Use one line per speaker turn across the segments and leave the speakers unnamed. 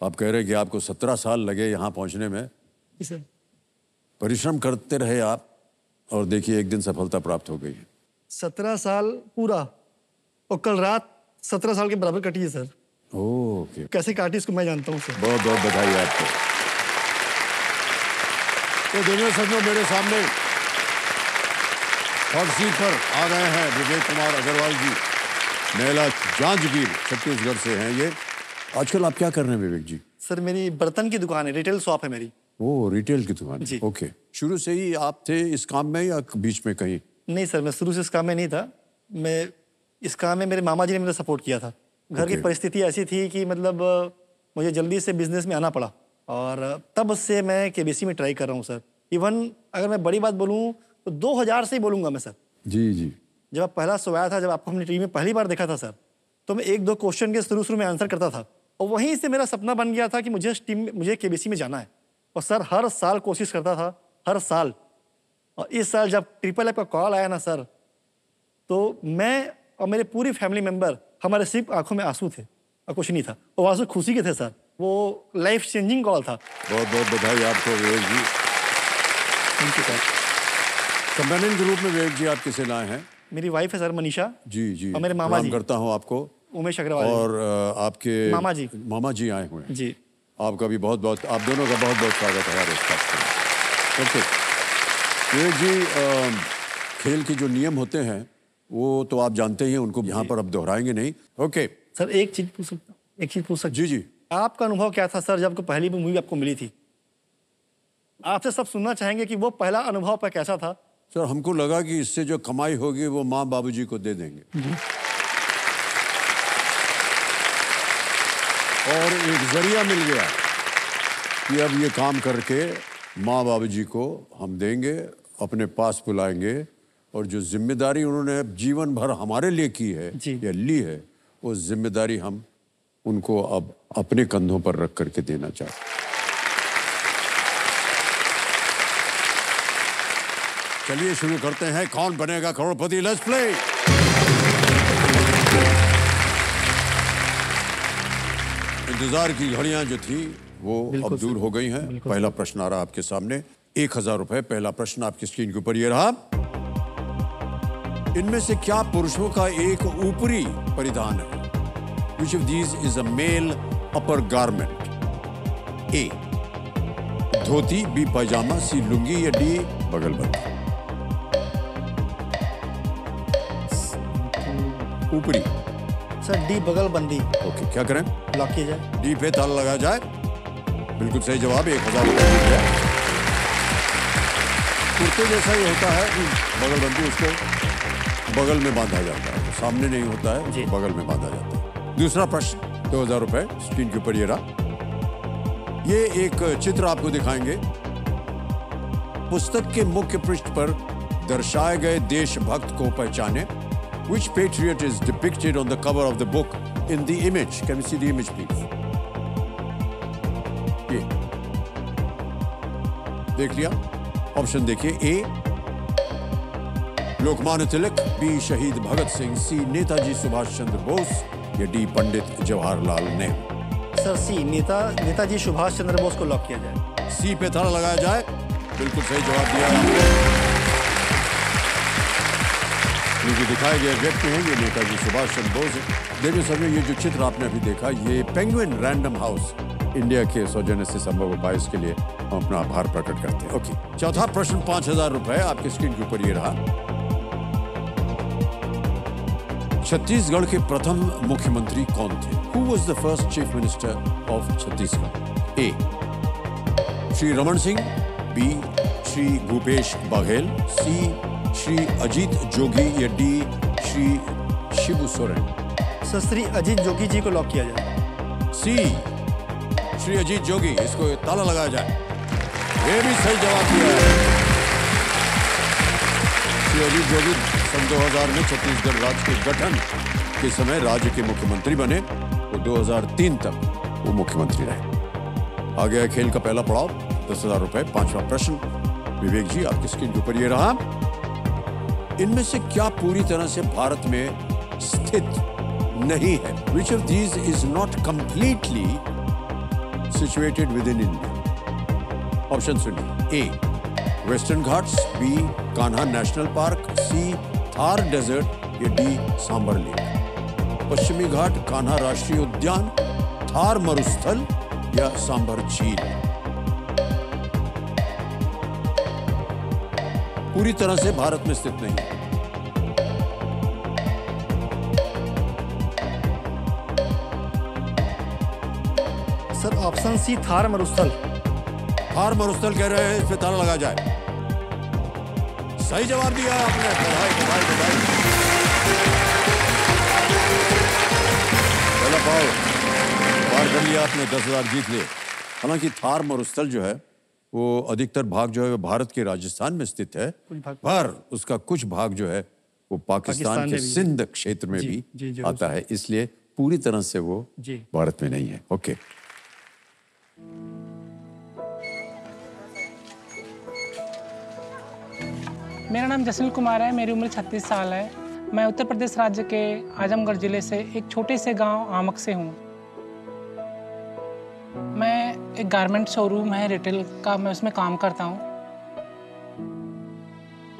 आप कह रहे हैं कि आपको 17 साल लगे यहाँ पहुँचने में।
जी सर।
परिश्रम करते रहे आप और देखिए एक दिन सफलता प्राप्त हो गई है।
17 साल पूरा और कल रात 17 साल के बराबर कटी है सर।
ओके।
कैसे काटी इसको मैं जानता हूँ सर।
बहुत बहुत बधाई आपको। तो देखिए सर, मेरे सामने हॉट सीट पर आ गए हैं विवेक कुमार अग्रवाल जी। मेला जांजगीर छत्तीसगढ़ से हैं ये। आजकल आप क्या कर रहे हैं विवेक जी?
सर मेरी बर्तन की दुकान है, रिटेल शॉप है मेरी।
वो रिटेल की दुकान
जी।
ओके। शुरू से ही आप थे इस काम में या बीच में कहीं?
नहीं सर, मैं शुरू से इस काम में नहीं था। मैं इस काम में मेरे मामा जी ने मेरा सपोर्ट किया था। घर की परिस्थिति ऐसी थी कि मतलब मुझे जल्दी से बिजनेस में आना पड़ा और तब से मैं केबीसी में ट्राई कर रहा हूँ सर। इवन अगर मैं बड़ी बात बोलूँ तो 2000 से ही बोलूँगा मैं सर।
जी जी।
जब आप पहला शो आया था, जब आपको हमने टीवी में पहली बार देखा था सर, तो मैं 1-2 क्वेश्चन के शुरू में आंसर करता था और वहीं से मेरा सपना बन गया था कि मुझे केबीसी में जाना है। और सर हर साल कोशिश करता था, हर साल। और इस साल जब ट्रिपल एफ का कॉल आया ना सर, तो मैं और मेरे पूरी फैमिली मेंबर, हमारे सिर्फ आंखों में आंसू थे और कुछ नहीं था। और आंसू खुशी के थे सर। वो लाइफ चेंजिंग कॉल था।
बहुत बहुत बधाई आपको Vivek ji.
Thank you sir.
Companion के रूप में विवेक जी आप किसे लाए हैं?
मेरी वाइफ है सर मनीषा।
जी जी।
और मेरे मामा जी।
करता हूँ आपको।
उमेश अग्रवाल।
और आपके
मामा जी
आए हुए हैं
जी।
आपका भी बहुत बहुत, आप दोनों का बहुत बहुत स्वागत है हमारे स्टाफ में। ओके विवेक जी, खेल के जो नियम होते हैं वो तो आप जानते ही हैं, उनको यहाँ पर अब दोहराएंगे नहीं। ओके
सर, एक चीज पूछ सकता हूँ?
जी जी।
आपका अनुभव क्या था सर जब पहली मूवी आपको मिली थी? आपसे सब सुनना चाहेंगे कि वो पहला अनुभव पर कैसा था।
सर हमको लगा कि इससे जो कमाई होगी वो माँ बाबूजी को दे देंगे और एक जरिया मिल गया कि अब ये काम करके माँ बाबूजी को हम देंगे, अपने पास बुलाएंगे और जो जिम्मेदारी उन्होंने जीवन भर हमारे लिए की है या ली है, वो जिम्मेदारी हम उनको अब अपने कंधों पर रख करके देना चाहते हैं। चलिए शुरू करते हैं, कौन बनेगा करोड़पति। Let's play. इंतजार की घड़ियां जो थी वो अब दूर हो गई हैं। पहला प्रश्न आ रहा आपके सामने, 1000 रुपए। पहला प्रश्न आपकी स्क्रीन के ऊपर ये रहा। इनमें से क्या पुरुषों का एक ऊपरी परिधान है? Which of these is a male upper garment? A dhoti, B pyjama, C lungi या D बगलबंदी? ऊपरी
सर डी बगलबंदी।
ओके, क्या करें?
लॉक किया जाए।
डी पे ताला लगाया जाए। बिल्कुल सही जवाब। 1000 रुपए दिया। कुर्ते जैसा ही होता है, बगलबंदी उसको बगल में बांधा जाता है, सामने नहीं होता है, बगल में बांधा जाता है। दूसरा प्रश्न, 2000 रुपए स्क्रीन के ऊपर ये रहा। ये एक चित्र आपको दिखाएंगे। पुस्तक के मुख्य पृष्ठ पर दर्शाए गए देशभक्त को पहचाने। Which patriot is depicted on the cover of the book in the image? Can we see the image, please? ये देख लिया? ऑप्शन देखिए। ए लोकमान्य तिलक, बी शहीद भगत सिंह, सी नेताजी सुभाष चंद्र बोस या डी पंडित जवाहरलाल नेहरू?
सर सी नेताजी सुभाष चंद्र बोस को लॉक किया जाए।
सी पे ताला लगाया जाए। बिल्कुल सही जवाब दिया आपने। जो दिखाए गए व्यक्ति हैं ये नेताजी सुभाष चंद्र बोस है। देखिए सर, ये जो चित्र आपने अभी देखा, ये पेंगुइन रैंडम हाउस इंडिया के सौजन्य से संभव उपाय के लिए हम अपना आभार प्रकट करते हैं। ओके, चौथा प्रश्न, 5000 रुपए आपके स्क्रीन के ऊपर ये रहा। छत्तीसगढ़ के प्रथम मुख्यमंत्री कौन थे? Who was the first chief minister of Chhattisgarh? A Shri Raman Singh, B Shri Bhupesh Baghel, C Shri Ajit Jogi या डी श्री शिबू सोरेन?
सर श्री अजीत जोगी जी को लॉक किया जाए।
सी श्री अजीत जोगी, इसको ताला लगाया जाए। ये भी सही जवाब दिया है। श्री अजीत जोगी सन 2000 में छत्तीसगढ़ राज्य के गठन के समय राज्य के मुख्यमंत्री बने। वो 2003 तक वो मुख्यमंत्री रहे। आ गया खेल का पहला पड़ाव, 10,000 रुपए। पांचवा प्रश्न विवेक जी आपकी स्क्रीन के ऊपर ये रहा। इनमें से क्या पूरी तरह से भारत में स्थित नहीं है? Which of these is not completely situated within India? Option सुनिए. A. Western Ghats, B. Kanha National Park, C. Thar Desert, या D. सांबर लेक. पश्चिमी घाट, कान्हा राष्ट्रीय उद्यान, थार मरुस्थल या सांबर झील. पूरी तरह से भारत में स्थित नहीं है.
सर ऑप्शन सी थार मरुस्थल.
थार मरुस्थल कह रहे हैं, इस पे ताला लगा जाए. सही जवाब दिया आपने. बधाई बधाई बधाई. पहला पाव पार कर लिया आपने, 10,000 जीत लिए. हालांकि थार मरुस्थल जो है वो अधिकतर भाग जो है वो भारत के राजस्थान में स्थित है, पर उसका कुछ भाग जो है वो पाकिस्तान के सिंध क्षेत्र में भी आता है, इसलिए पूरी तरह से वो भारत में नहीं है. ओके.
मेरा नाम जसवीर कुमार है, मेरी उम्र 36 साल है. मैं उत्तर प्रदेश राज्य के आजमगढ़ जिले से एक छोटे से गांव आमक से हूं. मैं एक गारमेंट शोरूम है रिटेल का, मैं उसमें काम करता हूं.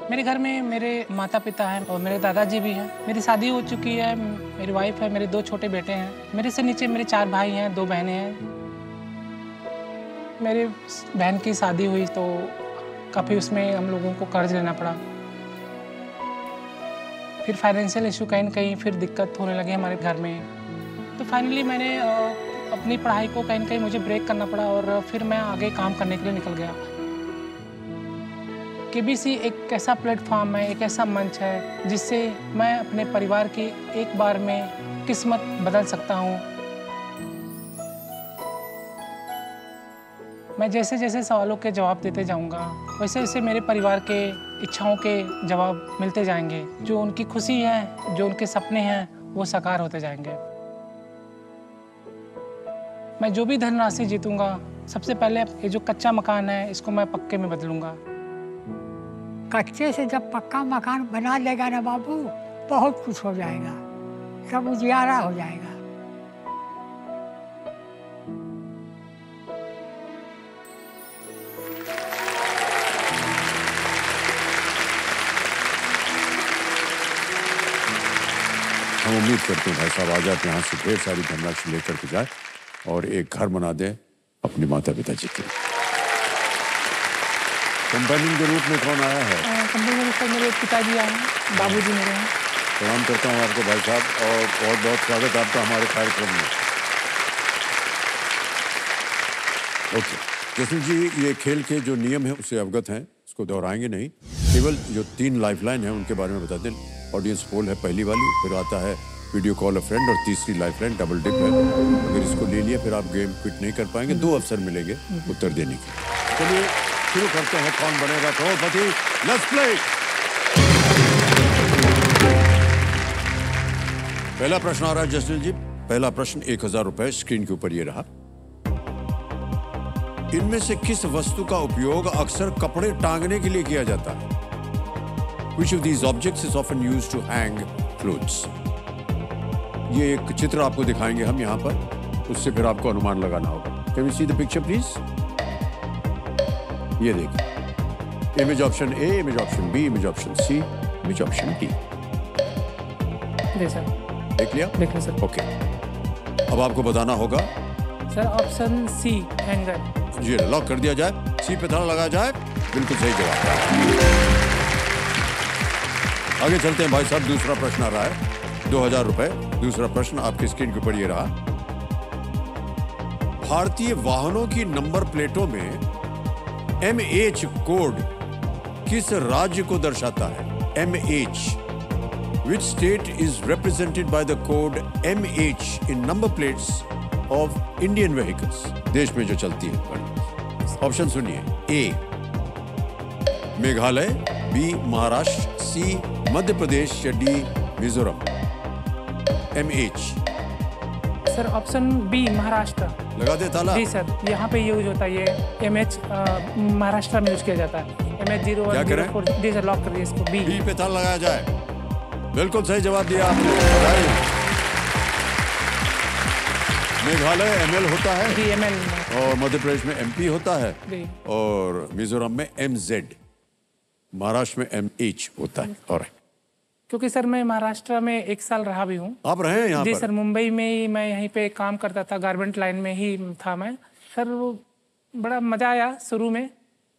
मेरे घर में मेरे माता पिता हैं और मेरे दादाजी भी हैं. मेरी शादी हो चुकी है, मेरी वाइफ है, मेरे 2 छोटे बेटे हैं. मेरे से नीचे मेरे 4 भाई हैं, 2 बहनें हैं. मेरी बहन की शादी हुई तो काफ़ी उसमें हम लोगों को कर्ज लेना पड़ा. फिर फाइनेंशियल इशू कहीं ना कहीं फिर दिक्कत होने लगे हमारे घर में. तो फाइनली मैंने अपनी पढ़ाई को कहीं ना कहीं मुझे ब्रेक करना पड़ा और फिर मैं आगे काम करने के लिए निकल गया. केबीसी एक ऐसा प्लेटफॉर्म है, एक ऐसा मंच है जिससे मैं अपने परिवार की एक बार में किस्मत बदल सकता हूँ. मैं जैसे जैसे सवालों के जवाब देते जाऊंगा वैसे वैसे मेरे परिवार के इच्छाओं के जवाब मिलते जाएंगे. जो उनकी खुशी है, जो उनके सपने हैं, वो साकार होते जाएंगे. मैं जो भी धनराशि जीतूंगा, सबसे पहले ये जो कच्चा मकान है इसको मैं पक्के में बदलूंगा.
कच्चे से जब पक्का मकान बना लेगा ना बाबू, बहुत कुछ हो जाएगा, सब उजियारा हो जाएगा.
हम उम्मीद करते हैं भाई साहब आज आप यहाँ से ढेर सारी धनराशि लेकर के जाए और एक घर बना दें अपने माता पिता जी के. कंपेनियन के रूप में कौन आया है?
कंपनी में सर मेरे पिताजी आए हैं, बाबूजी मेरे हैं.
प्रणाम करता हूँ आपको भाई साहब और बहुत बहुत स्वागत आपका हमारे कार्यक्रम में. ओके जसवीर जी, ये खेल के जो नियम है उससे अवगत हैं, उसको दोहराएंगे नहीं. केवल जो 3 लाइफलाइन है उनके बारे में बता दें. ऑडियंस पोल है पहली वाली, फिर आता है वीडियो कॉल अ फ्रेंड और तीसरी लाइफलाइन डबल डिप है. अगर इसको ले लिया फिर आप गेम क्विट नहीं कर पाएंगे. 2 अवसर मिलेंगे उत्तर देने के. चलिए शुरू करते हैं. कौन बनेगा करोड़पति? Let's play. पहला प्रश्न आ रहा है जसवीर जी. पहला प्रश्न 1000 रुपए स्क्रीन के ऊपर ये रहा. इनमें से किस वस्तु का उपयोग अक्सर कपड़े टांगने के लिए किया जाता है? Which of these objects is often used to hang clothes? ये एक चित्र आपको दिखाएंगे हम यहाँ पर, उससे फिर आपको अनुमान लगाना होगा. Can we see the picture please? ये देखिए. Image option A, image option B, image option C, image option D. देख लिया?
देख लिया सर.
ओके. अब आपको बताना होगा.
Sir option C hanger.
जी लॉक कर दिया जाए. सी पे ताला लगा जाए. बिल्कुल सही जवाब. आगे चलते हैं भाई साहब. दूसरा प्रश्न आ रहा है 2000 रुपए. दूसरा प्रश्न आपकी स्क्रीन के ऊपर ये रहा. भारतीय वाहनों की नंबर प्लेटों में MH कोड किस राज्य को दर्शाता है? MH. Which state is represented by the code MH in number plates of Indian vehicles? देश में जो चलती है. ऑप्शन सुनिए. A Meghalaya, B Maharashtra, C मध्य प्रदेश या D Mizoram. MH.
Sir option B Maharashtra.
लगा दे ताला.
जी सर, यहाँ पे यूज होता है ये MH महाराष्ट्र में यूज किया जाता है. MH 0104. जी सर लॉक कर दिए इसको. बी
पे ताला लगाया जाए. बिल्कुल सही जवाब दिया आपने. मेघालय ML होता है
जी ML
और मध्य प्रदेश में MP होता है
जी।
और मिजोरम में MZ, महाराष्ट्र में MH होता है। और
क्योंकि सर मैं महाराष्ट्र में 1 साल रहा भी हूँ।
आप रहे हैं यहाँ
जी
पर?
सर, मुंबई में ही मैं यहीं पे काम करता था, गारमेंट लाइन में ही था मैं। सर वो बड़ा मज़ा आया शुरू में,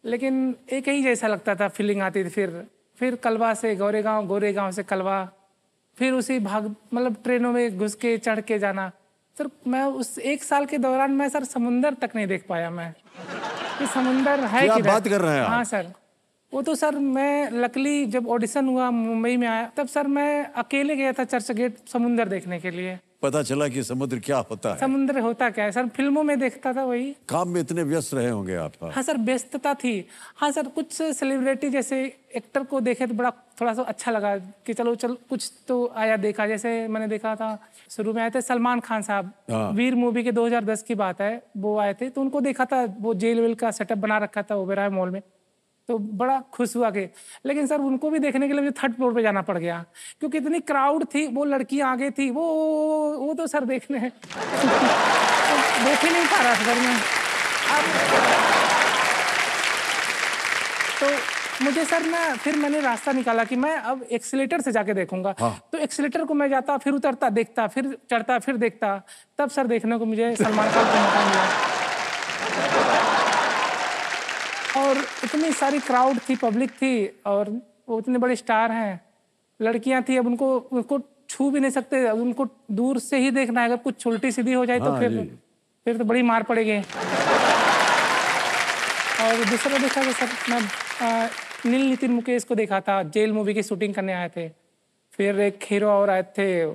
लेकिन एक ही जैसा लगता था, फीलिंग आती थी। फिर कलवा से गोरेगांव, गोरेगांव से कलवा, फिर उसी मतलब ट्रेनों में घुस के चढ़ के जाना। सर मैं उस 1 साल के दौरान मैं सर समुंदर तक नहीं देख पाया मैं कि समुंदर है
क्या
किधर।
बात कर रहे हैं आप?
हाँ सर, वो तो सर मैं लकली जब ऑडिशन हुआ मुंबई में आया, तब सर मैं अकेले गया था चर्च गेट समुंदर देखने के लिए।
पता चला कि समुद्र क्या होता है।
समुद्र होता क्या है सर, फिल्मों में देखता था वही।
काम में इतने व्यस्त रहे होंगे आप।
हाँ सर, व्यस्तता थी। हाँ सर, कुछ सेलिब्रिटी जैसे एक्टर को देखे तो बड़ा थोड़ा सा अच्छा लगा कि चलो कुछ तो आया देखा। जैसे मैंने देखा था शुरू में आए थे सलमान खान साहब, वीर मूवी के 2010 की बात है, वो आए थे तो उनको देखा था, वो जेल वेल का सेटअप बना रखा था ओबेरॉय मॉल में, तो बड़ा खुश हुआ के। लेकिन सर उनको भी देखने के लिए मुझे 3rd फ्लोर पे जाना पड़ गया क्योंकि इतनी क्राउड थी, वो लड़कियां आगे थी, वो तो सर देखने तो देख ही नहीं पा रहा सर मैं। अब तो मुझे सर ना, फिर मैंने रास्ता निकाला कि मैं अब एक्सीलेटर से जाके देखूंगा। तो एक्सीलेटर को मैं जाता, फिर उतरता, देखता, फिर चढ़ता, फिर देखता, तब सर देखने को मुझे सलमान खान को मौका मिला। और इतनी सारी क्राउड थी, पब्लिक थी, और वो इतने बड़े स्टार हैं, लड़कियां थी, अब उनको छू भी नहीं सकते, अब उनको दूर से ही देखना है। अगर कुछ उल्टी सीधी हो जाए तो फिर तो बड़ी मार पड़ेगी। और दूसरा देखा कि सर मैं नील नितिन मुकेश को देखा था, जेल मूवी की शूटिंग करने आए थे। फिर एक हीरो और आए थे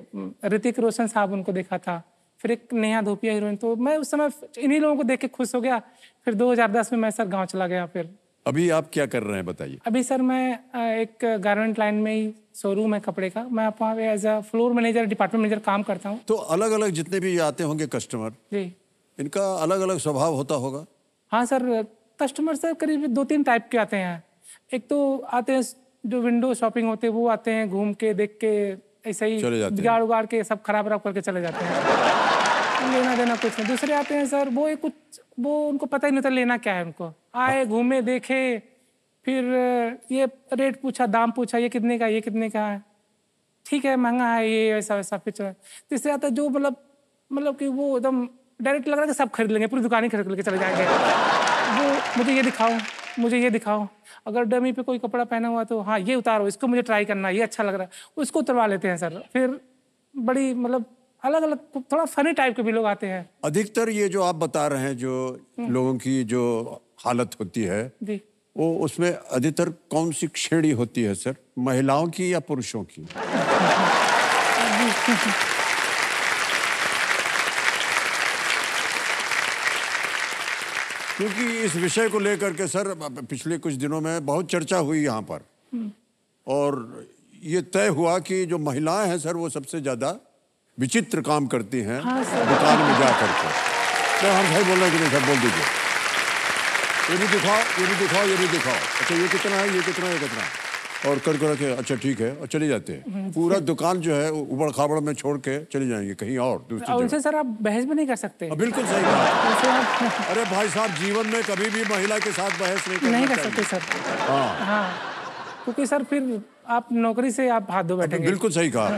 ऋतिक रोशन साहब, उनको देखा था। फिर एक नेहा धूपिया हीरोइन, तो मैं उस समय इन्हीं लोगों को देख के खुश हो गया। फिर 2010 में मैं सर गांव चला गया। फिर
अभी आप क्या कर रहे हैं बताइए?
अभी सर मैं एक गारमेंट लाइन में ही शोरूम है कपड़े का, मैं वहाँ पे as a floor manager, department manager काम करता हूँ।
तो अलग अलग जितने भी आते होंगे कस्टमर
जी,
इनका अलग अलग स्वभाव होता होगा?
हाँ सर, कस्टमर सर करीब 2-3 टाइप के आते हैं। एक तो आते हैं जो विंडो शॉपिंग होते हैं, वो आते हैं घूम के देख के ऐसे ही बिगाड़ उगाड़ के सब खराब करके चले जाते हैं, लेना देना कुछ नहीं। दूसरे आते हैं सर, वो उनको पता ही नहीं था लेना क्या है। उनको आए, घूमे, देखे, फिर ये रेट पूछा, दाम पूछा, ये कितने का, ये कितने का है, ठीक है महंगा है, ये ऐसा वैसा। फिर तीसरे आता है जो मतलब कि वो एकदम डायरेक्ट लग रहा है कि सब खरीद लेंगे, पूरी दुकान ही खरीद लेके चले जाएंगे। वो मुझे ये दिखाओ, मुझे ये दिखाओ, अगर डमी पे कोई कपड़ा पहना हुआ तो हाँ ये उतारो, इसको मुझे ट्राई करना, ये अच्छा लग रहा है, उसको उतरवा लेते हैं सर। फिर बड़ी मतलब अलग अलग थोड़ा फनी टाइप के भी लोग आते हैं।
अधिकतर ये जो आप बता रहे हैं, जो लोगों की जो हालत होती है
जी,
वो उसमें अधिकतर कौन सी श्रेणी होती है सर, महिलाओं की या पुरुषों की? क्योंकि इस विषय को लेकर के सर पिछले कुछ दिनों में बहुत चर्चा हुई यहाँ पर, और ये तय हुआ कि जो महिलाएं हैं सर वो सबसे ज्यादा विचित्र काम करती हैं।
हाँ
दुकान में जा करके। तो हम भाई बोल रहे हैं कि नहीं सर, बोल दीजिए, ये भी दिखाओ, ये भी दिखाओ, ये भी दिखाओ, अच्छा ये कितना है, ये कितना है, ये कितना है, और कर रखे, अच्छा ठीक है, और चले जाते हैं। पूरा दुकान जो है उबड़ खाबड़ में छोड़ के चले जाएंगे कहीं और दूसरी
उनसे
जगह।
सर आप बहस भी नहीं कर सकते।
बिल्कुल सही कहा। अरे भाई साहब, जीवन में कभी भी महिला के साथ बहस नहीं
कर सकते सर।
हाँ
हाँ, क्योंकि सर फिर आप नौकरी से आप हाथ धो बैठेंगे।
बिल्कुल सही कहा।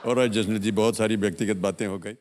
और जसनीत जी, बहुत सारी व्यक्तिगत बातें हो गई।